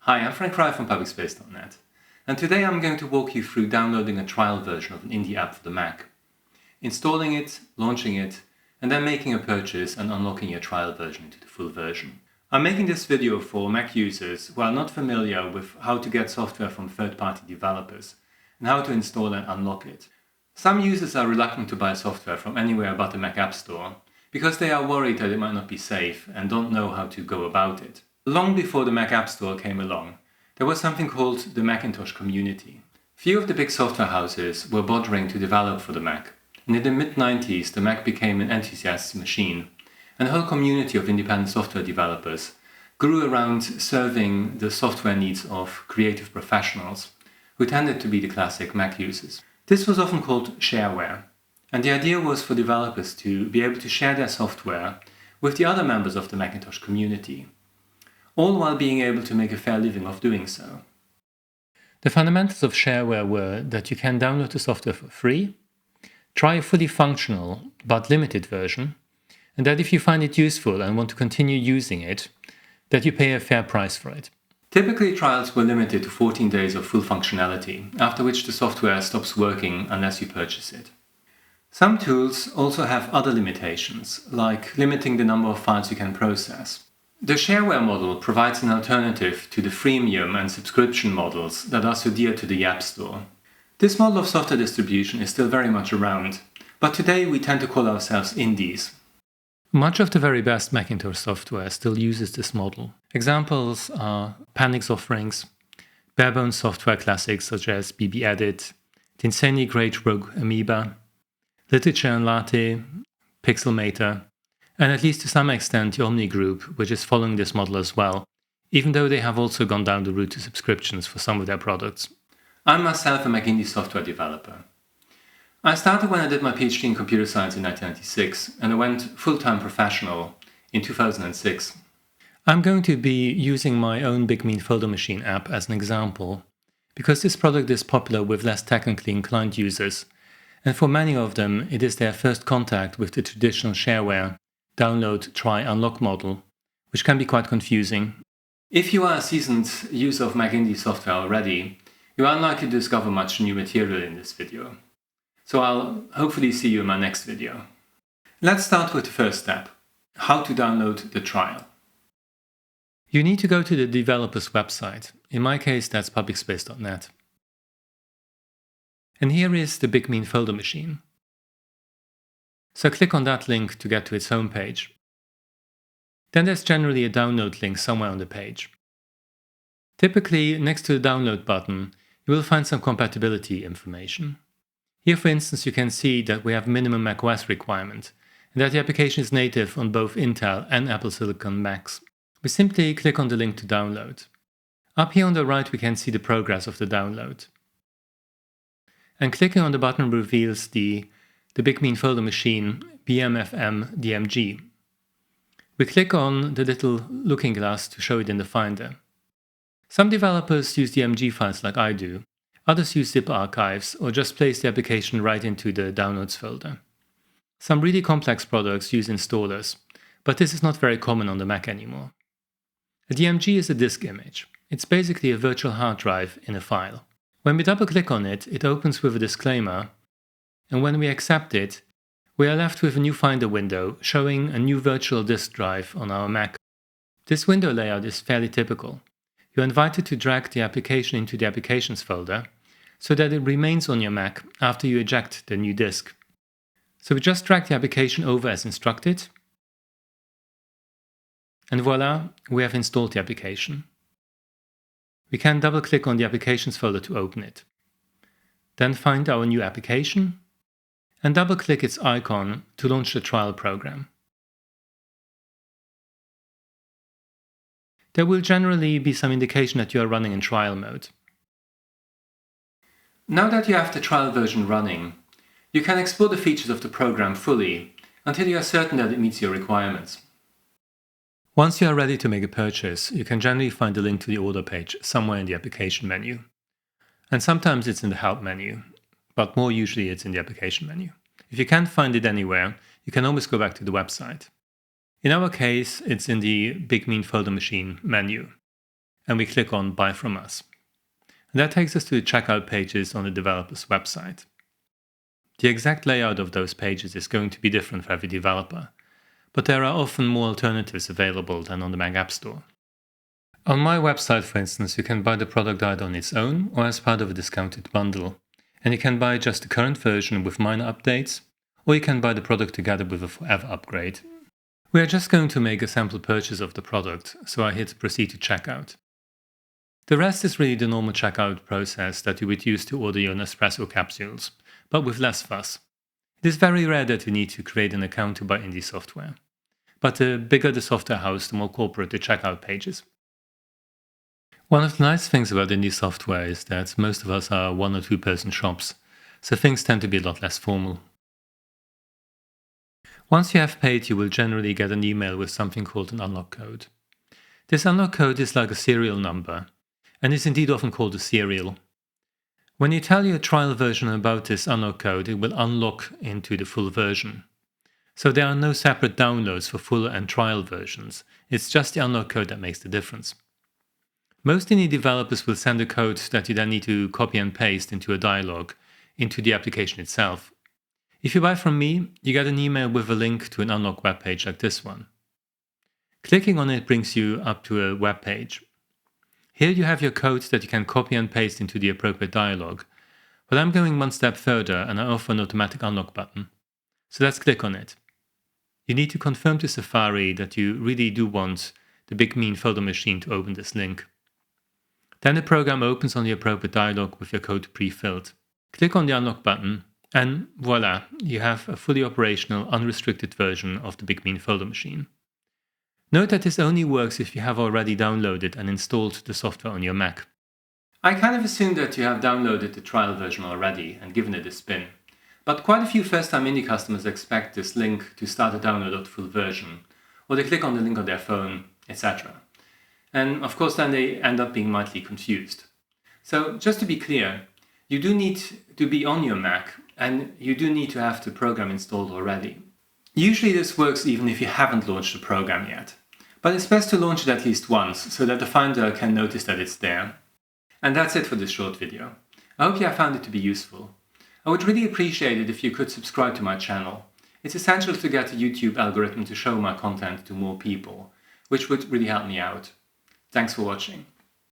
Hi, I'm Frank Fry from publicspace.net, and today I'm going to walk you through downloading a trial version of an indie app for the Mac, installing it, launching it, and then making a purchase and unlocking your trial version into the full version. I'm making this video for Mac users who are not familiar with how to get software from third-party developers and how to install and unlock it. Some users are reluctant to buy software from anywhere but the Mac App Store because they are worried that it might not be safe and don't know how to go about it. Long before the Mac App Store came along, there was something called the Macintosh community. Few of the big software houses were bothering to develop for the Mac, and in the mid-90s the Mac became an enthusiast's machine, and a whole community of independent software developers grew around serving the software needs of creative professionals, who tended to be the classic Mac users. This was often called Shareware, and the idea was for developers to be able to share their software with the other members of the Macintosh community, all while being able to make a fair living of doing so. The fundamentals of Shareware were that you can download the software for free, try a fully functional but limited version, and that if you find it useful and want to continue using it, that you pay a fair price for it. Typically, trials were limited to 14 days of full functionality, after which the software stops working unless you purchase it. Some tools also have other limitations, like limiting the number of files you can process. The Shareware model provides an alternative to the freemium and subscription models that are so dear to the App Store. This model of software distribution is still very much around, but today we tend to call ourselves indies. Much of the very best Macintosh software still uses this model. Examples are Panic's offerings, bare-bones software classics such as BB-Edit, the insanely great Rogue Amoeba, Literature and Latte, Pixelmator, and at least to some extent the Omni Group, which is following this model as well, even though they have also gone down the route to subscriptions for some of their products. I'm myself a Mac indie software developer. I started when I did my PhD in computer science in 1996, and I went full-time professional in 2006. I'm going to be using my own Big Mean Folder Machine app as an example, because this product is popular with less technically inclined users, and for many of them it is their first contact with the traditional Shareware download, try, unlock model, which can be quite confusing. If you are a seasoned user of Mac indie software already, you are unlikely to discover much new material in this video. So I'll hopefully see you in my next video. Let's start with the first step, how to download the trial. You need to go to the developer's website. In my case, that's publicspace.net. And here is the Big Mean Folder Machine. So click on that link to get to its homepage. Then there's generally a download link somewhere on the page. Typically, next to the download button, you will find some compatibility information. Here, for instance, you can see that we have minimum macOS requirement, and that the application is native on both Intel and Apple Silicon Macs. We simply click on the link to download. Up here on the right, we can see the progress of the download. And clicking on the button reveals the Big Mean Folder Machine BMFM DMG. We click on the little looking glass to show it in the Finder. Some developers use DMG files like I do. Others use zip archives or just place the application right into the Downloads folder. Some really complex products use installers, but this is not very common on the Mac anymore. A DMG is a disk image. It's basically a virtual hard drive in a file. When we double-click on it, it opens with a disclaimer, and when we accept it, we are left with a new Finder window showing a new virtual disk drive on our Mac. This window layout is fairly typical. You're invited to drag the application into the Applications folder so that it remains on your Mac after you eject the new disk. So we just drag the application over as instructed, and voila, we have installed the application. We can double-click on the Applications folder to open it. Then find our new application, and double-click its icon to launch the trial program. There will generally be some indication that you are running in trial mode. Now that you have the trial version running, you can explore the features of the program fully until you are certain that it meets your requirements. Once you are ready to make a purchase, you can generally find the link to the order page somewhere in the application menu. And sometimes it's in the help menu, but more usually it's in the application menu. If you can't find it anywhere, you can always go back to the website. In our case, it's in the Big Mean Folder Machine menu. and we click on Buy from Us. And that takes us to the checkout pages on the developer's website. The exact layout of those pages is going to be different for every developer, but there are often more alternatives available than on the Mac App Store. On my website, for instance, you can buy the product either on its own or as part of a discounted bundle, and you can buy just the current version with minor updates, or you can buy the product together with a forever upgrade. We are just going to make a sample purchase of the product, so I hit Proceed to Checkout. The rest is really the normal checkout process that you would use to order your Nespresso capsules, but with less fuss. It is very rare that you need to create an account to buy indie software. But the bigger the software house, the more corporate the checkout pages. One of the nice things about indie software is that most of us are 1 or 2 person shops, so things tend to be a lot less formal. Once you have paid, you will generally get an email with something called an unlock code. This unlock code is like a serial number, and is indeed often called a serial. When you tell your trial version about this unlock code, it will unlock into the full version. So there are no separate downloads for full and trial versions, it's just the unlock code that makes the difference. Most indie developers will send a code that you then need to copy and paste into a dialog into the application itself. If you buy from me, you get an email with a link to an unlock web page like this one. Clicking on it brings you up to a web page. Here you have your code that you can copy and paste into the appropriate dialog, but I'm going one step further and I offer an automatic unlock button. So let's click on it. You need to confirm to Safari that you really do want the Big Mean Photo Machine to open this link. Then the program opens on the appropriate dialog with your code pre-filled. Click on the unlock button and voila, you have a fully operational, unrestricted version of the Big Mean Photo Machine. Note that this only works if you have already downloaded and installed the software on your Mac. I kind of assumed that you have downloaded the trial version already and given it a spin, but quite a few first-time indie customers expect this link to start a download of the full version, or they click on the link on their phone, etc. And of course then they end up being mightily confused. So just to be clear, you do need to be on your Mac and you do need to have the program installed already. Usually this works even if you haven't launched the program yet, but it's best to launch it at least once so that the Finder can notice that it's there. And that's it for this short video. I hope you have found it to be useful. I would really appreciate it if you could subscribe to my channel. It's essential to get the YouTube algorithm to show my content to more people, which would really help me out. Thanks for watching.